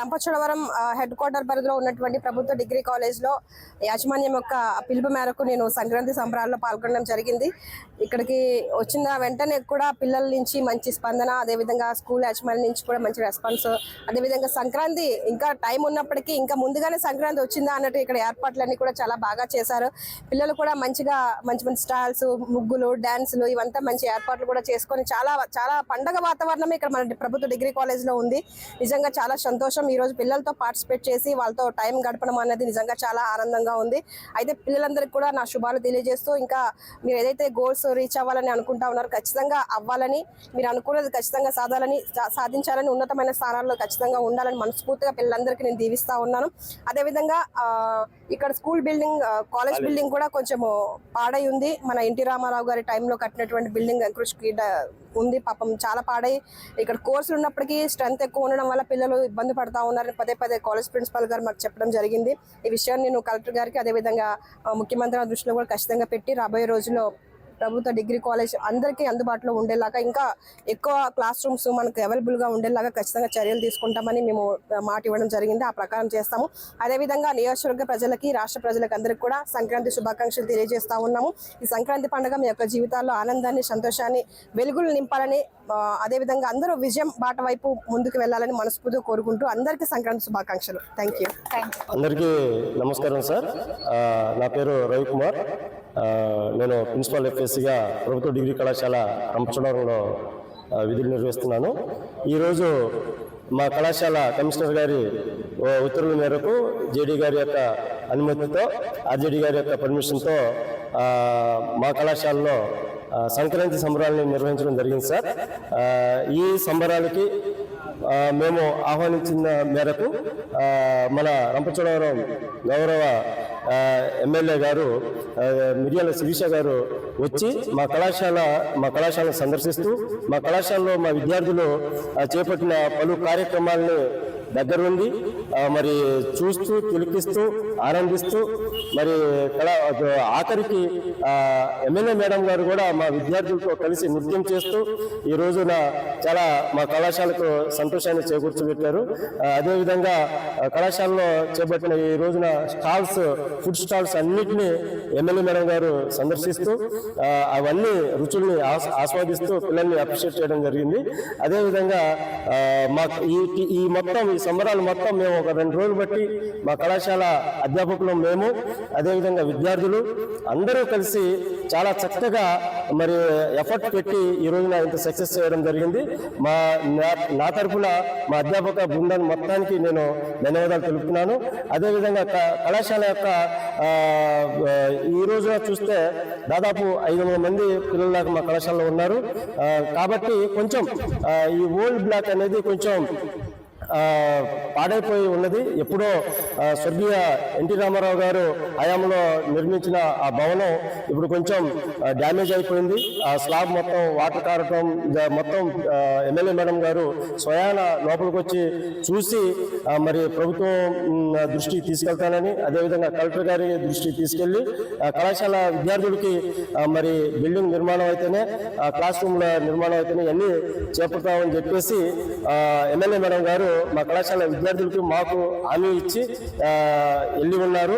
Rampachodavaram head quarter పరిధిలో ఉన్నటువంటి ప్రభుత్వ డిగ్రీ కాలేజ్ లో యాజమాన్యం యొక్క పిలుపు మేరకు నేను సంక్రాంతి సంబరాల్లో పాల్గొనడం జరిగింది. ఇక్కడికి వచ్చిన వెంటనే కూడా పిల్లల నుంచి మంచి స్పందన, అదేవిధంగా స్కూల్ యాజమాన్యం నుంచి కూడా మంచి రెస్పాన్స్, అదేవిధంగా సంక్రాంతి ఇంకా టైం ఉన్నప్పటికీ ఇంకా ముందుగానే సంక్రాంతి వచ్చిందా అన్నట్టు ఇక్కడ ఏర్పాట్లన్నీ కూడా చాలా బాగా చేశారు. పిల్లలు కూడా మంచిగా మంచి మంచి స్టాల్స్, ముగ్గులు, డాన్సులు ఇవంతా మంచి ఏర్పాట్లు కూడా చేసుకొని చాలా చాలా పండగ వాతావరణం ఇక్కడ మన ప్రభుత్వ డిగ్రీ కాలేజ్ లో ఉంది. నిజంగా చాలా సంతోషం. ఈ రోజు పిల్లలతో పార్టిసిపేట్ చేసి వాళ్ళతో టైం గడపడం అనేది నిజంగా చాలా ఆనందంగా ఉంది. అయితే పిల్లలందరికీ కూడా నా శుభాలు తెలియజేస్తూ, ఇంకా మీరు ఏదైతే గోల్స్ రీచ్ అవ్వాలని అనుకుంటా ఉన్నారో ఖచ్చితంగా అవ్వాలని, మీరు అనుకున్నది ఖచ్చితంగా సాధించాలని, ఉన్నతమైన స్థానాల్లో ఖచ్చితంగా ఉండాలని మనస్ఫూర్తిగా పిల్లలందరికీ నేను దీవిస్తా ఉన్నాను. అదేవిధంగా ఇక్కడ స్కూల్ బిల్డింగ్, కాలేజ్ బిల్డింగ్ కూడా కొంచెం పాడై ఉంది. మన ఎన్టీ రామారావు గారి టైంలో కట్టినటువంటి బిల్డింగ్ ఉంది. పాపం చాలా పాడై ఇక్కడ కోర్సులు ఉన్నప్పటికీ స్ట్రెంత్ ఎక్కువ ఉండడం వల్ల పిల్లలు ఇబ్బంది పడతా ఉన్నారని పదే కాలేజ్ ప్రిన్సిపల్ గారు మాకు చెప్పడం జరిగింది. ఈ విషయాన్ని నేను కలెక్టర్ గారికి, అదేవిధంగా ముఖ్యమంత్రి దృష్టిలో కూడా ఖచ్చితంగా పెట్టి రాబోయే రోజుల్లో ప్రభుత్వ డిగ్రీ కాలేజ్ అందరికీ అందుబాటులో ఉండేలాగా, ఇంకా ఎక్కువ క్లాస్ రూమ్స్ మనకు అవైలబుల్గా ఉండేలాగా ఖచ్చితంగా చర్యలు తీసుకుంటామని మేము మాట ఇవ్వడం జరిగింది. ఆ ప్రకారం చేస్తాము. అదేవిధంగా నియోజకవర్గ ప్రజలకి, రాష్ట్ర ప్రజలకు అందరికీ కూడా సంక్రాంతి శుభాకాంక్షలు తెలియజేస్తా ఉన్నాము. ఈ సంక్రాంతి పండుగ మీ యొక్క జీవితాల్లో ఆనందాన్ని, సంతోషాన్ని, వెలుగులు నింపాలని, అదేవిధంగా అందరూ విజయం బాట వైపు ముందుకు వెళ్ళాలని మనస్ఫూర్తిగా కోరుకుంటూ అందరికీ సంక్రాంతి శుభాకాంక్షలు. Thank you. అందరికీ నమస్కారం సార్. నా పేరు రవికుమార్. నేను ప్రిన్సిపల్ ఎఫ్ఎస్సిగా ప్రభుత్వ డిగ్రీ కళాశాల రంపచోడవరంలో విధులు నిర్వహిస్తున్నాను. ఈరోజు మా కళాశాల కమిషనర్ గారి ఉత్తర్వుల మేరకు జేడీ గారి యొక్క అనుమతితో, ఆర్జేడీ గారి యొక్క పర్మిషన్తో మా కళాశాలలో సంక్రాంతి సంబరాలను నిర్వహించడం జరిగింది సార్. ఈ సంబరాలకి మేము ఆహ్వానించిన మేరకు మన రంపచోడవరం గౌరవ ఎమ్మెల్యే గారు మిర్యాల శిరీష గారు వచ్చి మా కళాశాలను సందర్శిస్తూ, మా కళాశాలలో మా విద్యార్థులు చేపట్టిన పలు కార్యక్రమాలను దగ్గరుండి మరి చూస్తూ, తిలకిస్తూ, ఆనందిస్తూ, మరి ఆఖరికి ఎమ్మెల్యే మేడం గారు కూడా మా విద్యార్థులతో కలిసి నృత్యం చేస్తూ ఈ రోజున చాలా మా కళాశాలకు సంతోషాన్ని చేకూర్చబెట్టారు. అదేవిధంగా కళాశాలలో చేపట్టిన ఈ రోజున ఫుడ్ స్టాల్స్ అన్నిటినీ ఎమ్మెల్యే మేడం గారు సందర్శిస్తూ అవన్నీ రుచుల్ని ఆస్వాదిస్తూ పిల్లల్ని అప్రిషియేట్ చేయడం జరిగింది. అదేవిధంగా మాకు ఈ సంబరాలు మొత్తం మేము ఒక 2 రోజులు బట్టి మా కళాశాల అధ్యాపకులు, మేము, అదేవిధంగా విద్యార్థులు అందరూ కలిసి చాలా చక్కగా మరి ఎఫర్ట్ పెట్టి ఈ రోజున ఇంత సక్సెస్ చేయడం జరిగింది. నా తరఫున మా అధ్యాపక బృందాన్ని మొత్తానికి నేను ధన్యవాదాలు తెలుపుతున్నాను. అదేవిధంగా కళాశాల యొక్క ఈ రోజున చూస్తే దాదాపు 500 మంది పిల్లల దాకా మా కళాశాలలో ఉన్నారు. కాబట్టి కొంచెం ఈ ఓల్డ్ బ్లాక్ అనేది కొంచెం పాడైపోయి ఉన్నది. ఎప్పుడో స్వర్గీయ ఎన్టీ రామారావు గారు హయాంలో నిర్మించిన ఆ భవనం ఇప్పుడు కొంచెం డ్యామేజ్ అయిపోయింది. ఆ స్లాబ్ మొత్తం వాటర్ కారటం మొత్తం ఎమ్మెల్యే మేడం గారు స్వయాన లోపలికి వచ్చి చూసి మరి ప్రభుత్వం దృష్టికి తీసుకెళ్తానని, అదేవిధంగా కలెక్టర్ గారి దృష్టికి తీసుకెళ్లి కళాశాల విద్యార్థులకి మరి బిల్డింగ్ నిర్మాణం అయితేనే, క్లాస్ రూమ్ల నిర్మాణం అయితేనే అన్ని చేపడతామని చెప్పేసి ఎమ్మెల్యే మేడం గారు మా కళాశాల విద్యార్థులకు మాకు హామీ ఇచ్చి వెళ్ళి ఉన్నారు.